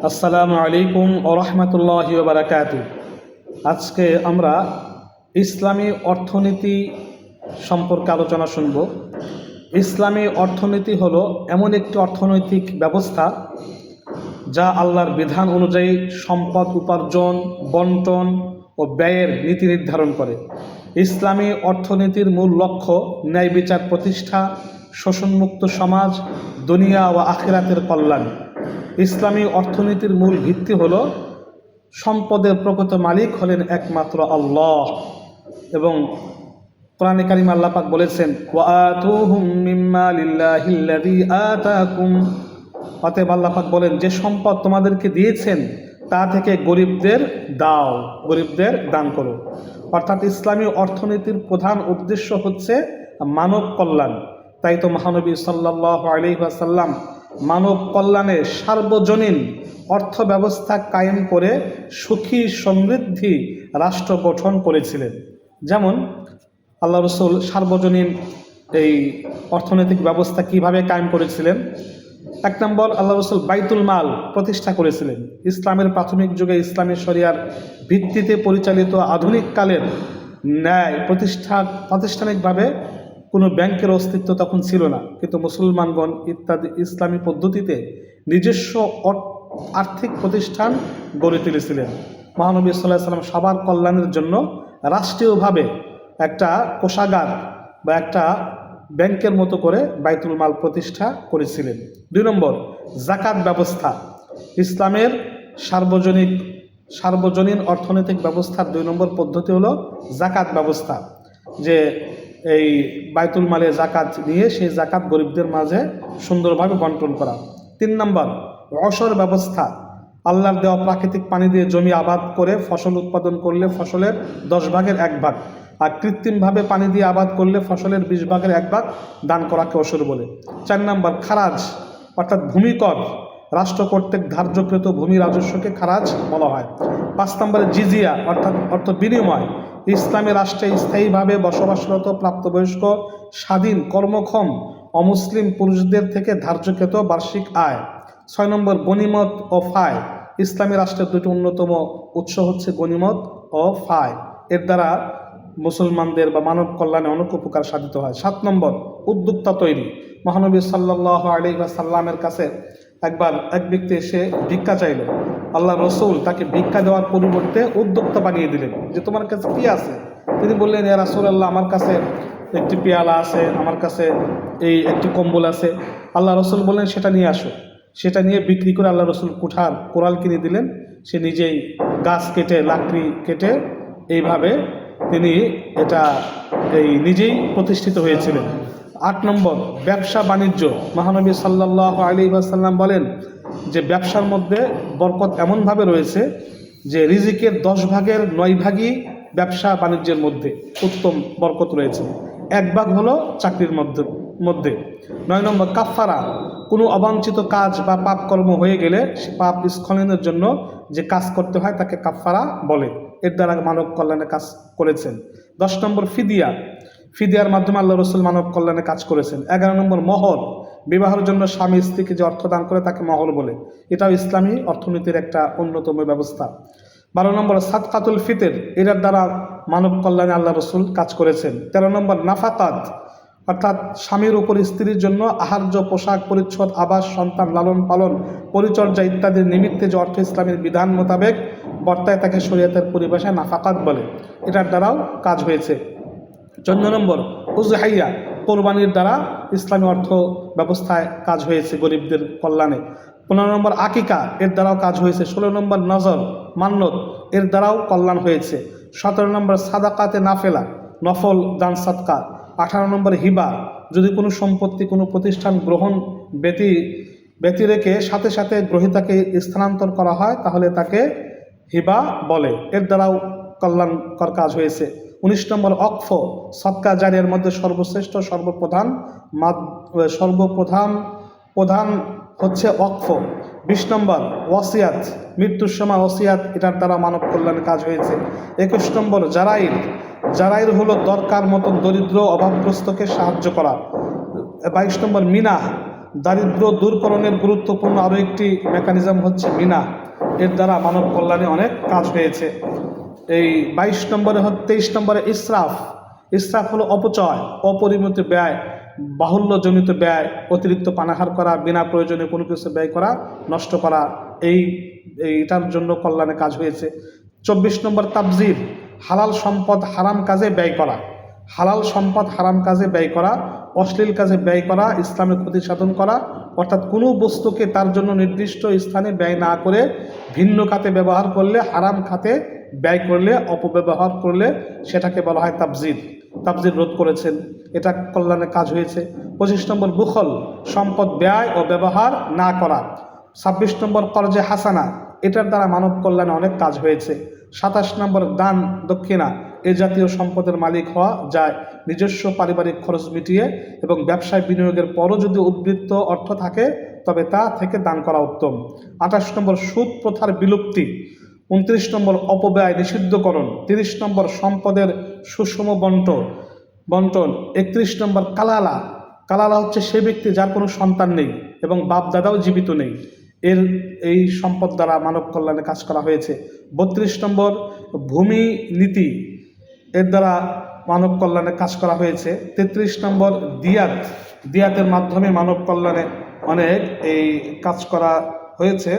আসসালামু আলাইকুম ওয়া রাহমাতুল্লাহি ওয়া বারাকাতুহু। আজকে আমরা ইসলামী অর্থনীতি সম্পর্কে আলোচনা শুনব। ইসলামী অর্থনীতি হলো এমন একটি অর্থনৈতিক ব্যবস্থা যা আল্লাহর বিধান অনুযায়ী সম্পদ উপার্জন, বন্টন ও ব্যয়ের নীতি নির্ধারণ করে। ইসলামী অর্থনীতির মূল লক্ষ্য ন্যায় বিচার প্রতিষ্ঠা, শোষণমুক্ত সমাজ, দুনিয়া ও আখিরাতের কল্যাণ। ইসলামী অর্থনীতির মূল ভিত্তি হল সম্পদের প্রকৃত মালিক হলেন একমাত্র আল্লাহ, এবং কোরআনে কারিমে আল্লাহ পাক বলেছেন, ওয়াআতুহুম মিম্মা লিল্লাহিল্লাযী আতাকুম। অতএব আল্লাহ পাক বলেন, যে সম্পদ তোমাদেরকে দিয়েছেন তা থেকে গরিবদের দাও, গরিবদের দান করো। অর্থাৎ ইসলামী অর্থনীতির প্রধান উদ্দেশ্য হচ্ছে মানব কল্যাণ। তাই তো মহানবী সাল্লাল্লাহু আলাইহি ওয়াসাল্লাম মানব কল্যাণে সার্বজনীন অর্থ ব্যবস্থা কায়েম করে সুখী সমৃদ্ধি রাষ্ট্র গঠন করেছিলেন। যেমন আল্লাহ রসুল সার্বজনীন এই অর্থনৈতিক ব্যবস্থা কিভাবে কায়েম করেছিলেন। এক নম্বর, আল্লাহ রসুল বাইতুল মাল প্রতিষ্ঠা করেছিলেন। ইসলামের প্রাথমিক যুগে ইসলামী শরিয়ার ভিত্তিতে পরিচালিত আধুনিক কালের ন্যায় প্রাতিষ্ঠানিকভাবে কোনো ব্যাংকের অস্তিত্ব তখন ছিল না, কিন্তু মুসলমানগণ ইত্যাদি ইসলামী পদ্ধতিতে নিজস্ব আর্থিক প্রতিষ্ঠান গড়ে তুলেছিলেন। মহানবী সাল্লাল্লাহু আলাইহি ওয়াসাল্লাম সবার কল্যাণের জন্য রাষ্ট্রীয়ভাবে একটা কোষাগার বা একটা ব্যাংকের মতো করে বাইতুল মাল প্রতিষ্ঠা করেছিলেন। 2 নম্বর, যাকাত ব্যবস্থা। ইসলামের সার্বজনীন অর্থনৈতিক ব্যবস্থার 2 নম্বর পদ্ধতি হলো যাকাত ব্যবস্থা, যে এই বাইতুল মালে যাকাত নিয়ে সেই যাকাত গরিবদের মাঝে সুন্দরভাবে বন্টন করা। 3 নম্বর, অসর ব্যবস্থা। আল্লাহর দেওয়া প্রাকৃতিক পানি দিয়ে জমি আবাদ করে ফসল উৎপাদন করলে ফসলের 10 ভাগের 1 ভাগ, আর কৃত্রিমভাবে পানি দিয়ে আবাদ করলে ফসলের 20 ভাগের 1 ভাগ দান করাকে অসর বলে। 4 নম্বর, খারাজ অর্থাৎ ভূমিকর। রাষ্ট্র কর্তৃক ধার্যকৃত ভূমি রাজস্বকে খারাজ বলা হয়। 5 নম্বরে জিজিয়া অর্থ বিনিময়। ইসলামী রাষ্ট্রে স্থায়ীভাবে বসবাসরত প্রাপ্তবয়স্ক স্বাধীন কর্মক্ষম অমুসলিম পুরুষদের থেকে ধার্যকৃত বার্ষিক আয়। 6 নম্বর, গনিমত ও ফায়। ইসলামী রাষ্ট্রের 2টি অন্যতম উৎস হচ্ছে গনিমত ও ফায়। এর দ্বারা মুসলমানদের বা মানব কল্যাণে অনেক উপকার সাধিত হয়। 7 নম্বর, উদ্যোক্তা তৈরি। মহানবী সাল্লাল্লাহু আলাইহি ওয়াসাল্লামের কাছে একবার এক ব্যক্তি এসে ভিক্ষা চাইল। আল্লাহ রসুল তাকে ভিক্ষা দেওয়ার পরিবর্তে উদ্যোক্তা বানিয়ে দিলেন, যে তোমার কাছে কি আছে? তিনি বললেন, ইয়া রাসূলুল্লাহ, আমার কাছে একটি পেয়ালা আছে, আমার কাছে এই একটি কম্বল আছে। আল্লাহ রসুল বললেন, সেটা নিয়ে আসো। সেটা নিয়ে বিক্রি করে আল্লাহ রসুল কোরাল কিনে দিলেন। সে নিজেই গাছ কেটে লাকড়ি কেটে এইভাবে তিনি নিজেই প্রতিষ্ঠিত হয়েছিলেন। 8 নম্বর, ব্যবসা বাণিজ্য। মহানবী সাল্লাল্লাহু আলাইহি ওয়াসাল্লাম বলেন যে ব্যবসার মধ্যে বরকত এমনভাবে রয়েছে যে রিজিকের 10 ভাগের 9 ভাগই ব্যবসা বাণিজ্যের মধ্যে উত্তম বরকত রয়েছে। 1 ভাগ হলো চাকরির মধ্যে। 9 নম্বর, কাফারা। কোনো অবাঞ্ছিত কাজ বা পাপ কর্ম হয়ে গেলে সে পাপ স্খলনের জন্য যে কাজ করতে হয় তাকে কাফারা বলে। এর দ্বারা মানব কল্যাণে কাজ করেছেন। 10 নম্বর, ফিদিয়ার মাধ্যমে আল্লাহ রসুল মানব কল্যাণে কাজ করেছেন। 11 নম্বর, মহর। বিবাহের জন্য স্বামী স্ত্রীকে যে অর্থ দান করে তাকে মহর বলে। এটাও ইসলামী অর্থনীতির একটা অন্যতম ব্যবস্থা। 12 নম্বর, সাদকাতুল ফিতর। এটার দ্বারা মানব কল্যাণে আল্লাহ রসুল কাজ করেছেন। 13 নম্বর, নাফাকাত, অর্থাৎ স্বামীর উপর স্ত্রীর জন্য আহার্য, পোশাক পরিচ্ছদ, আবাস, সন্তান লালন পালন, পরিচর্যা ইত্যাদির নিমিত্তে যে অর্থ ইসলামের বিধান মোতাবেক বর্তায় তাকে শরীয়তের পরিভাষায় নাফাকাত বলে। এটার দ্বারাও কাজ হয়েছে। 14 নম্বর, উজহাইয়া। কোরবানির দ্বারা ইসলামী অর্থ ব্যবস্থায় কাজ হয়েছে গরিবদের কল্যাণে। 15 নম্বর, আকিকা। এর দ্বারাও কাজ হয়েছে। 16 নম্বর, নজর, মান্নত। এর দ্বারাও কল্যাণ হয়েছে। 17 নম্বর, সাদাকাতে নাফেলা, নফল দান সাদকা। 18 নম্বর, হিবা। যদি কোনো সম্পত্তি কোনো প্রতিষ্ঠান গ্রহণ ব্যতি রেখে সাথে সাথে গ্রহীতাকে স্থানান্তর করা হয় তাহলে তাকে হিবা বলে। এর দ্বারাও কল্যাণকর কাজ হয়েছে। 19 নম্বর, অক্ফ। সদকা জারিয়ার মধ্যে সর্বশ্রেষ্ঠ সর্বপ্রধান হচ্ছে অক্ফ। 20 নম্বর, ওয়াসিয়াত। মৃত্যুর সময় ওয়াসিয়াত, এটার দ্বারা মানব কল্যাণে কাজ হয়েছে। 21 নম্বর, জারাইর হলো দরকার মতন দরিদ্র অভাবগ্রস্তকে সাহায্য করা। 22 নম্বর, দারিদ্র দূরকরণের গুরুত্বপূর্ণ আরও একটি মেকানিজম হচ্ছে বিনা, এর দ্বারা মানব কল্যাণে অনেক কাজ হয়েছে। এই 23 নম্বরে ইসরাফ। ইসরাফ হলো অপচয়, অপরিমিত ব্যয়, বাহুল্যজনিত ব্যয়, অতিরিক্ত পানাহার করা, বিনা প্রয়োজনে কোনো কিছু ব্যয় করা, নষ্ট করা, এইটার জন্য কল্যাণে কাজ হয়েছে। 24 নম্বর তাবজির, হালাল সম্পদ হারাম কাজে ব্যয় করা। হালাল সম্পদ হারাম কাজে ব্যয় করা, অশ্লীল কাজে ব্যয় করা, ইসলামের ক্ষতি সাধন করা, অর্থাৎ কোনো বস্তুকে তার জন্য নির্দিষ্ট স্থানে ব্যয় না করে ভিন্ন খাতে ব্যবহার করলে, হারাম খাতে ব্যয় করলে, অপব্যবহার করলে সেটাকে বলা হয় তাবজির। তাবজির রোধ করেছেন, এটা কল্যাণে কাজ হয়েছে। 25 নম্বর বুখল, সম্পদ ব্যয় ও ব্যবহার না করা। 26 নম্বর কর্জে হাসানা, এটার দ্বারা মানব কল্যাণে অনেক কাজ হয়েছে। 27 নম্বর দান দক্ষিণা, এ জাতীয় সম্পদের মালিক হওয়া যায় নিজস্ব পারিবারিক খরচ মিটিয়ে, এবং ব্যবসায় বিনিয়োগের পরও যদি উদ্বৃত্ত অর্থ থাকে তবে তা থেকে দান করা উত্তম। 28 নম্বর সুদ প্রথার বিলুপ্তি। 29 নম্বর অপব্যয় নিষিদ্ধকরণ। 30 নম্বর সম্পদের সুষম বন্টন। 31 নম্বর কালালা। কালালা হচ্ছে সে ব্যক্তি যার কোনো সন্তান নেই এবং বাপ দাদাও জীবিত নেই, এই সম্পদ দ্বারা মানব কল্যাণে কাজ করা হয়েছে। 32 নম্বর ভূমি নীতি, এর দ্বারা মানব কল্যাণে কাজ করা হয়েছে। 33 নম্বর দিয়াতের মাধ্যমে মানব কল্যাণে অনেক কাজ করা হয়েছে।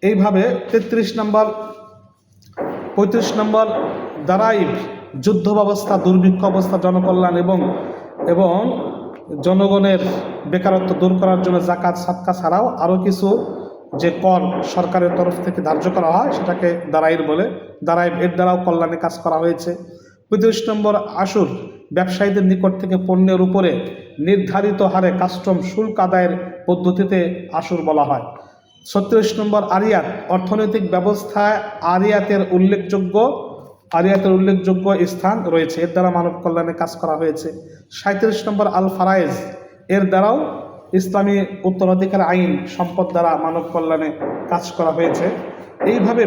এইভাবে 33 নম্বর। 35 নম্বর দারাইব, যুদ্ধ ব্যবস্থা, দুর্ভিক্ষ অবস্থা, জনকল্যাণ এবং জনগণের বেকারত্ব দূর করার জন্য জাকাত সাদকা ছাড়াও আরও কিছু যে কর সরকারের তরফ থেকে ধার্য করা হয় সেটাকে দারাইব বলে। দারাইব, এর দ্বারাও কল্যাণে কাজ করা হয়েছে। 35 নম্বর আশুর, ব্যবসায়ীদের নিকট থেকে পণ্যের উপরে নির্ধারিত হারে কাস্টম শুল্ক আদায়ের পদ্ধতিতে আশুর বলা হয়। 36 নম্বর আরিয়াত, অর্থনৈতিক ব্যবস্থায় আরিয়াতের উল্লেখযোগ্য স্থান রয়েছে, এর দ্বারা মানব কল্যাণে কাজ করা হয়েছে। 37 নম্বর আল ফারায়েজ, এর দ্বারাও ইসলামী উত্তরাধিকার আইন সম্পদ দ্বারা মানব কল্যাণে কাজ করা হয়েছে। এইভাবে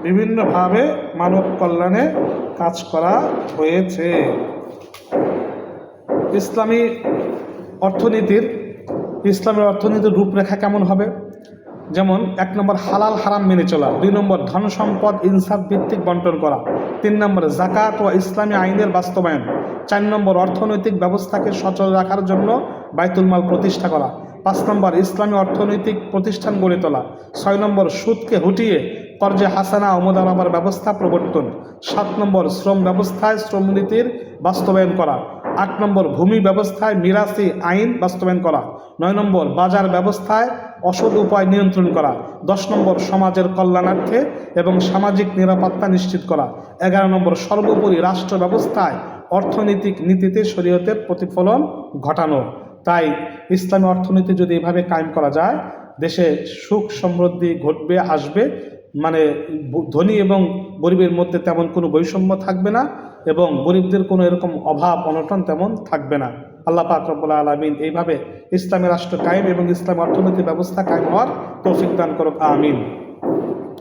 বিভিন্নভাবে মানব কল্যাণে কাজ করা হয়েছে। ইসলামের অর্থনীতির রূপরেখা কেমন হবে? যেমন 1 নম্বর হালাল হারাম মেনে চলা, 2 নম্বর ধন সম্পদ ইনসাফ ভিত্তিক বন্টন করা, 3 নম্বর জাকাত ও ইসলামী আইনের বাস্তবায়ন, 4 নম্বর অর্থনৈতিক ব্যবস্থাকে সচল রাখার জন্য বাইতুল মাল প্রতিষ্ঠা করা, 5 নম্বর ইসলামী অর্থনৈতিক প্রতিষ্ঠান গড়ে তোলা, 6 নম্বর সুদকে হটিয়ে কর্জে হাসানা ও মুদারাবার ব্যবস্থা প্রবর্তন, 7 নম্বর শ্রম ব্যবস্থায় শ্রমনীতির বাস্তবায়ন করা, 8 নম্বর ভূমি ব্যবস্থায় মিরাসি আইন বাস্তবায়ন করা, 9 নম্বর বাজার ব্যবস্থায় অসৎ উপায় নিয়ন্ত্রণ করা, 10 নম্বর সমাজের কল্যাণার্থে এবং সামাজিক নিরাপত্তা নিশ্চিত করা, 11 নম্বর সর্বোপরি রাষ্ট্র ব্যবস্থায় অর্থনৈতিক নীতিতে শরীয়তের প্রতিফলন ঘটানো। তাই ইসলামী অর্থনীতি যদি এভাবে কায়েম করা যায়, দেশে সুখ সমৃদ্ধি ঘটবে, আসবে, মানে ধনী এবং গরিবের মধ্যে তেমন কোনো বৈষম্য থাকবে না এবং গরিবদের কোনো এরকম অভাব অনটন তেমন থাকবে না। আল্লাহ পাক রব্বুল আলামিন এইভাবে ইসলামী রাষ্ট্র কায়েম এবং ইসলামী অর্থনৈতিক ব্যবস্থা কায়েম হওয়ার তৌফিক দান করুক, আমিন।